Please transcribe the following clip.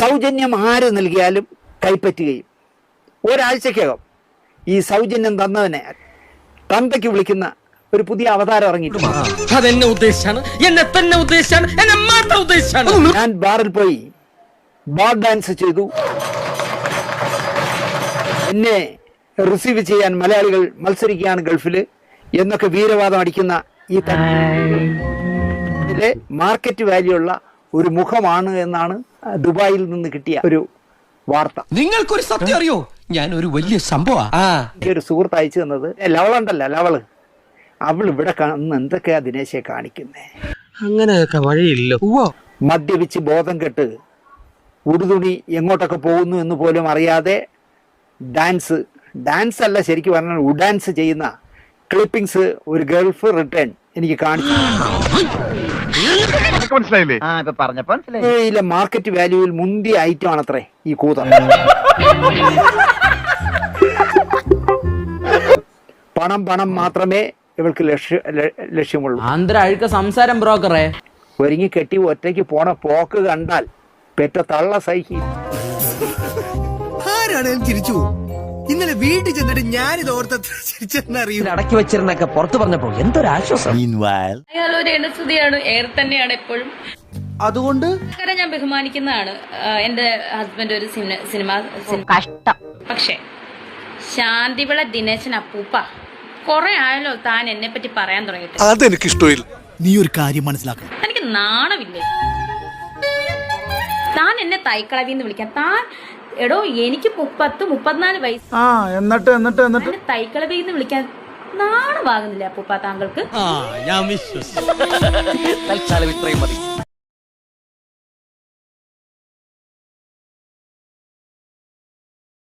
സൗജന്യം ആര് നൽകിയാലും കൈപ്പറ്റുകയും ഒരാഴ്ചക്കകം ഈ സൗജന്യം തന്നവനെ തന്തയ്ക്ക് വിളിക്കുന്ന ഒരു പുതിയ അവതാരം ഇറങ്ങിയിട്ടുണ്ട്. അതെന്നെ ഉദ്ദേശിച്ചാണ്, എന്നെ തന്നെ ഉദ്ദേശിച്ചാണ്, എന്നെ മാത്രം ഉദ്ദേശിച്ചാണ്. ഞാൻ ബാറിൽ പോയി ബാർ ഡാൻസ് ചെയ്തു, എന്നെ റിസീവ് ചെയ്യാൻ മലയാളികൾ മത്സരിക്കുകയാണ് ഗൾഫില് എന്നൊക്കെ വീരവാദം അടിക്കുന്ന ഈ മാർക്കറ്റ് വാല്യൂ ഉള്ള ഒരു മുഖമാണ് എന്നാണ് ദുബായിൽ നിന്ന് കിട്ടിയ ഒരു വാർത്ത. നിങ്ങൾക്കൊരു സത്യം അറിയോ? ഞാൻ ഒരു വലിയ സംഭവം. ഒരു സുഹൃത്ത് അയച്ചു തന്നത് ലവളുണ്ടല്ല, ലവള്, അവൾ ഇവിടെ കാണുന്ന എന്തൊക്കെയാ ദിനേശെ കാണിക്കുന്നേ. അങ്ങനെയൊക്കെ വഴിയില്ലോ. മദ്യപിച്ച് ബോധം കെട്ട് ഉടുതുണി എങ്ങോട്ടൊക്കെ പോകുന്നു എന്ന് പോലും അറിയാതെ ഡാൻസ് അല്ല ശരിക്കും പറഞ്ഞാൽ ഉഡാൻസ് ചെയ്യുന്ന ക്ലിപ്പിംഗ്സ് ഒരു ഗൾഫ് റിട്ടേൺ എനിക്ക് കാണിച്ചു. യിലെ മാർക്കറ്റ് വാല്യൂവിൽ മുന്തിയ ഐറ്റം ആണത്രേ ഈ കൂത. പണം മാത്രമേ ഇവൾക്ക് ലക്ഷ്യമുള്ളൂ. അഴുക്ക സംസാരം ബ്രോക്കറെ. ഒരുങ്ങി കെട്ടി ഒറ്റയ്ക്ക് പോണ പോക്ക് കണ്ടാൽ പെറ്റ തള്ള സഹിക്കും. ചിരിച്ചു. ഇന്നലെ വീട്ടിൽ ചെന്നിട്ട് ഞാനിത് ഓർത്തറിയും അടക്കി വെച്ചിരുന്നൊക്കെ പുറത്തു പറഞ്ഞപ്പോ എന്തൊരാശ്വാസം. അയാൾ ഒരു എണസ്തുതിയാണ്, എയർ തന്നെയാണ് എപ്പോഴും. അതുകൊണ്ട് ഞാൻ ബഹുമാനിക്കുന്നതാണ്. എന്റെ ഹസ്ബൻഡ് ഒരു സിനിമ കഷ്ടം. പക്ഷെ ശാന്തിവിള ദിനേശൻ അപ്പൂപ്പ കൊറേ ആയാലോ താൻ എന്നെ പറ്റി പറയാൻ തുടങ്ങിയിട്ട്. അതെനിക്ക് ഇഷ്ടമില്ല. നീ ഒരു കാര്യം മനസ്സിലാക്കണം. എനിക്ക് നാണമില്ലേ താൻ എന്നെ തൈക്കളവിന്ന് വിളിക്കാൻ? താൻ എടോ എനിക്ക് 34 വയസ്സ്. എന്നിട്ട് തൈക്കളവിന്ന് വിളിക്കാൻ നാണമാകുന്നില്ല അപ്പൂപ്പ താങ്കൾക്ക്? ഞാൻ വിശ്വസിച്ചു. തൽക്കാലം ഇത്രയും മതി.